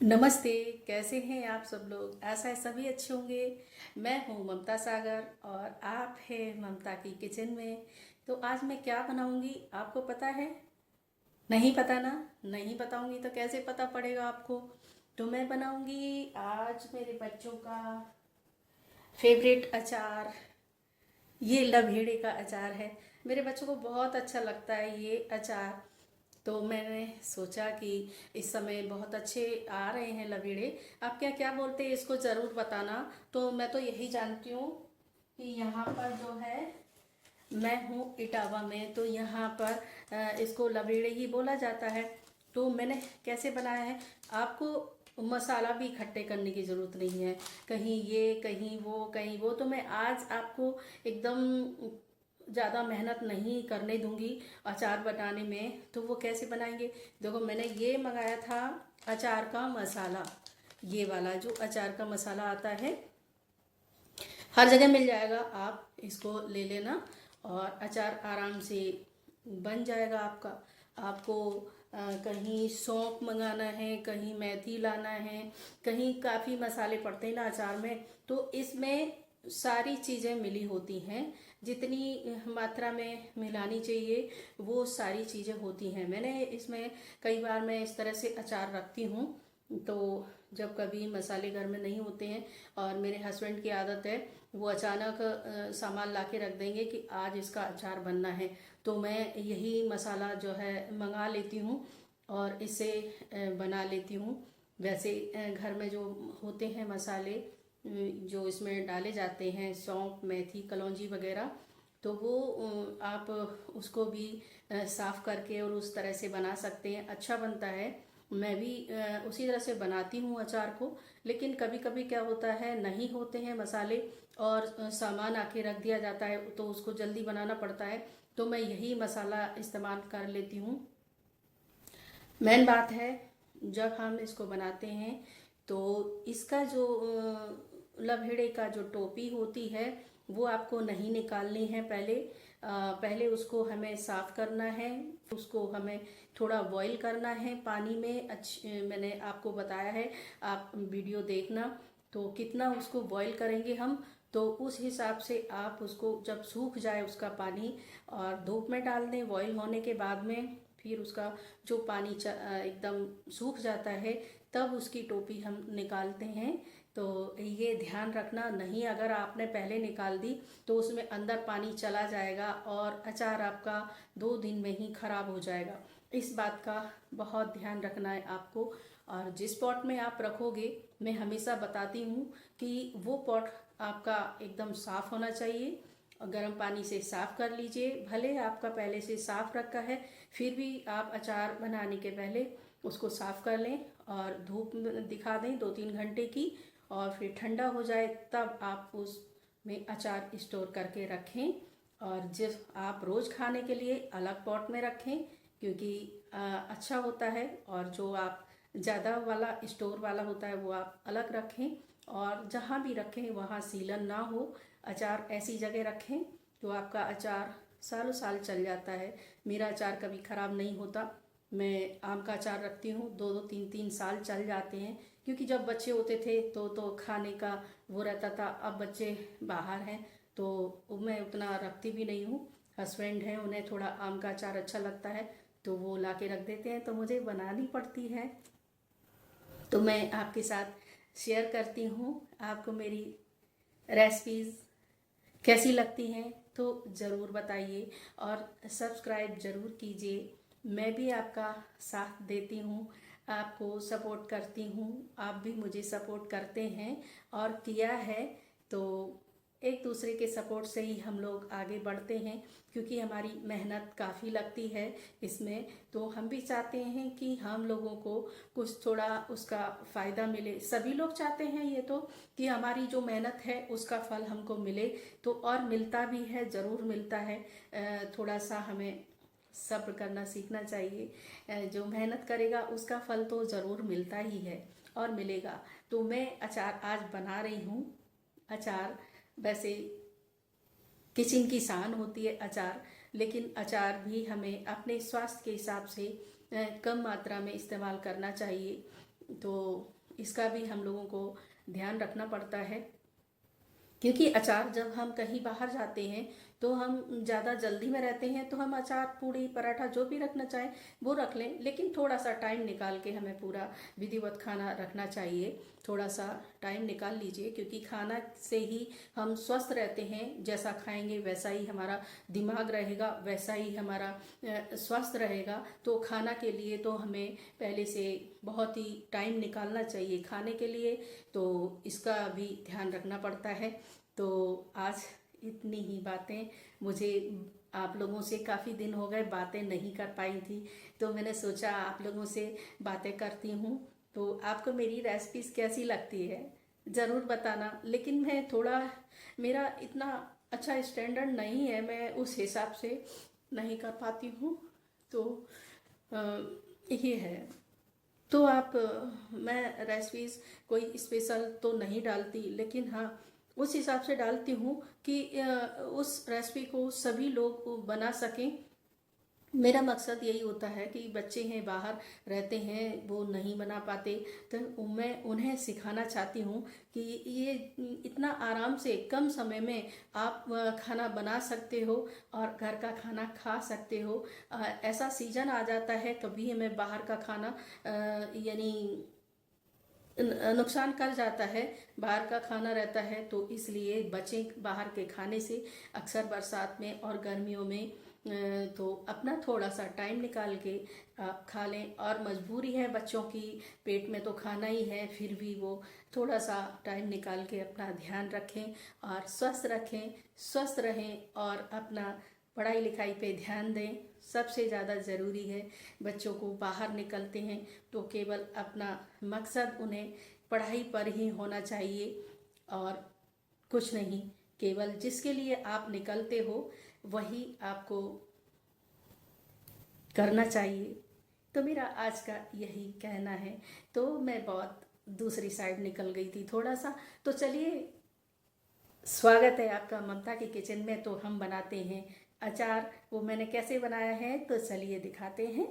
नमस्ते। कैसे हैं आप सब लोग? आशा है सभी अच्छे होंगे। मैं हूँ ममता सागर और आप हैं ममता की किचन में। तो आज मैं क्या बनाऊंगी आपको पता है? नहीं पता ना? नहीं बताऊंगी तो कैसे पता पड़ेगा आपको? तो मैं बनाऊंगी आज मेरे बच्चों का फेवरेट अचार। ये लभेड़े का अचार है। मेरे बच्चों को बहुत अच्छा लगता है ये अचार। तो मैंने सोचा कि इस समय बहुत अच्छे आ रहे हैं लवीड़े। आप क्या क्या बोलते हैं इसको ज़रूर बताना। तो मैं तो यही जानती हूँ कि यहाँ पर जो है, मैं हूँ इटावा में, तो यहाँ पर इसको लवेड़े ही बोला जाता है। तो मैंने कैसे बनाया है, आपको मसाला भी इकट्ठे करने की ज़रूरत नहीं है। कहीं ये कहीं वो कहीं वो, तो मैं आज आपको एकदम ज़्यादा मेहनत नहीं करने दूंगी अचार बनाने में। तो वो कैसे बनाएंगे, देखो मैंने ये मंगाया था अचार का मसाला। ये वाला जो अचार का मसाला आता है हर जगह मिल जाएगा, आप इसको ले लेना और अचार आराम से बन जाएगा आपका। आपको कहीं सौंफ मंगाना है, कहीं मेथी लाना है, कहीं काफ़ी मसाले पड़ते हैं ना अचार में। तो इसमें सारी चीज़ें मिली होती हैं, जितनी मात्रा में मिलानी चाहिए वो सारी चीज़ें होती हैं। मैंने इसमें कई बार मैं इस तरह से अचार रखती हूँ। तो जब कभी मसाले घर में नहीं होते हैं और मेरे हस्बैंड की आदत है, वो अचानक सामान ला के रख देंगे कि आज इसका अचार बनना है, तो मैं यही मसाला जो है मंगा लेती हूँ और इसे बना लेती हूँ। वैसे घर में जो होते हैं मसाले जो इसमें डाले जाते हैं, सौंफ मेथी कलौंजी वगैरह, तो वो आप उसको भी साफ़ करके और उस तरह से बना सकते हैं, अच्छा बनता है। मैं भी उसी तरह से बनाती हूँ अचार को। लेकिन कभी कभी क्या होता है, नहीं होते हैं मसाले और सामान आके रख दिया जाता है, तो उसको जल्दी बनाना पड़ता है। तो मैं यही मसाला इस्तेमाल कर लेती हूँ। मेन बात है, जब हम इसको बनाते हैं तो इसका जो लभेड़े का जो टोपी होती है वो आपको नहीं निकालनी है। पहले उसको हमें साफ करना है। उसको हमें थोड़ा बॉईल करना है पानी में। मैंने आपको बताया है, आप वीडियो देखना। तो कितना उसको बॉईल करेंगे हम, तो उस हिसाब से आप उसको जब सूख जाए उसका पानी और धूप में डाल दें। बॉईल होने के बाद में फिर उसका जो पानी एकदम सूख जाता है, तब उसकी टोपी हम निकालते हैं। तो ये ध्यान रखना, नहीं अगर आपने पहले निकाल दी तो उसमें अंदर पानी चला जाएगा और अचार आपका 2 दिन में ही खराब हो जाएगा। इस बात का बहुत ध्यान रखना है आपको। और जिस पॉट में आप रखोगे, मैं हमेशा बताती हूँ कि वो पॉट आपका एकदम साफ होना चाहिए और गर्म पानी से साफ कर लीजिए। भले आपका पहले से साफ रखा है, फिर भी आप अचार बनाने के पहले उसको साफ कर लें और धूप में दिखा दें 2-3 घंटे की, और फिर ठंडा हो जाए तब आप उसमें अचार स्टोर करके रखें। और जिस आप रोज़ खाने के लिए अलग पॉट में रखें, क्योंकि अच्छा होता है। और जो आप ज़्यादा वाला स्टोर वाला होता है वो आप अलग रखें। और जहाँ भी रखें वहाँ सीलन ना हो, अचार ऐसी जगह रखें तो आपका अचार सालों साल चल जाता है। मेरा अचार कभी ख़राब नहीं होता। मैं आम का अचार रखती हूँ, 2-2 3-3 साल चल जाते हैं। क्योंकि जब बच्चे होते थे तो खाने का वो रहता था। अब बच्चे बाहर हैं तो मैं उतना रखती भी नहीं हूँ। हस्बैंड हैं, उन्हें थोड़ा आम का अचार अच्छा लगता है तो वो ला के रख देते हैं, तो मुझे बनानी पड़ती है। तो मैं आपके साथ शेयर करती हूँ। आपको मेरी रेसिपीज़ कैसी लगती हैं तो ज़रूर बताइए और सब्सक्राइब ज़रूर कीजिए। मैं भी आपका साथ देती हूँ, आपको सपोर्ट करती हूँ। आप भी मुझे सपोर्ट करते हैं और किया है। तो एक दूसरे के सपोर्ट से ही हम लोग आगे बढ़ते हैं, क्योंकि हमारी मेहनत काफ़ी लगती है इसमें। तो हम भी चाहते हैं कि हम लोगों को कुछ थोड़ा उसका फ़ायदा मिले। सभी लोग चाहते हैं ये तो, कि हमारी जो मेहनत है उसका फल हमको मिले। तो और मिलता भी है, ज़रूर मिलता है। थोड़ा सा हमें सब्र करना सीखना चाहिए। जो मेहनत करेगा उसका फल तो ज़रूर मिलता ही है और मिलेगा। तो मैं अचार आज बना रही हूँ। अचार वैसे किचन की शान होती है अचार, लेकिन अचार भी हमें अपने स्वास्थ्य के हिसाब से कम मात्रा में इस्तेमाल करना चाहिए। तो इसका भी हम लोगों को ध्यान रखना पड़ता है, क्योंकि अचार जब हम कहीं बाहर जाते हैं तो हम ज़्यादा जल्दी में रहते हैं, तो हम अचार पूड़ी पराठा जो भी रखना चाहें वो रख लें, लेकिन थोड़ा सा टाइम निकाल के हमें पूरा विधिवत खाना रखना चाहिए। थोड़ा सा टाइम निकाल लीजिए, क्योंकि खाना से ही हम स्वस्थ रहते हैं। जैसा खाएंगे वैसा ही हमारा दिमाग रहेगा, वैसा ही हमारा स्वस्थ रहेगा। तो खाना के लिए तो हमें पहले से बहुत ही टाइम निकालना चाहिए खाने के लिए, तो इसका भी ध्यान रखना पड़ता है। तो आज इतनी ही बातें, मुझे आप लोगों से काफ़ी दिन हो गए बातें नहीं कर पाई थी, तो मैंने सोचा आप लोगों से बातें करती हूँ। तो आपको मेरी रेसिपीज़ कैसी लगती है ज़रूर बताना। लेकिन मैं थोड़ा, मेरा इतना अच्छा स्टैंडर्ड नहीं है, मैं उस हिसाब से नहीं कर पाती हूँ। तो अ, ये है। तो आप मैं रेसिपीज़ कोई स्पेशल तो नहीं डालती, लेकिन हाँ उस हिसाब से डालती हूँ कि उस रेसिपी को सभी लोग बना सकें। मेरा मकसद यही होता है कि बच्चे हैं बाहर रहते हैं, वो नहीं बना पाते, तो मैं उन्हें सिखाना चाहती हूँ कि ये इतना आराम से कम समय में आप खाना बना सकते हो और घर का खाना खा सकते हो। ऐसा सीजन आ जाता है कभी हमें बाहर का खाना यानी नुकसान कर जाता है, बाहर का खाना रहता है, तो इसलिए बचें बाहर के खाने से। अक्सर बरसात में और गर्मियों में तो अपना थोड़ा सा टाइम निकाल के आप खा लें। और मजबूरी है बच्चों की, पेट में तो खाना ही है, फिर भी वो थोड़ा सा टाइम निकाल के अपना ध्यान रखें और स्वस्थ रहें और अपना पढ़ाई लिखाई पे ध्यान दें। सबसे ज़्यादा ज़रूरी है, बच्चों को बाहर निकलते हैं तो केवल अपना मकसद उन्हें पढ़ाई पर ही होना चाहिए और कुछ नहीं। केवल जिसके लिए आप निकलते हो वही आपको करना चाहिए। तो मेरा आज का यही कहना है। तो मैं बहुत दूसरी साइड निकल गई थी थोड़ा सा। तो चलिए, स्वागत है आपका ममता की किचन में। तो हम बनाते हैं अचार। वो मैंने कैसे बनाया है तो चलिए दिखाते हैं।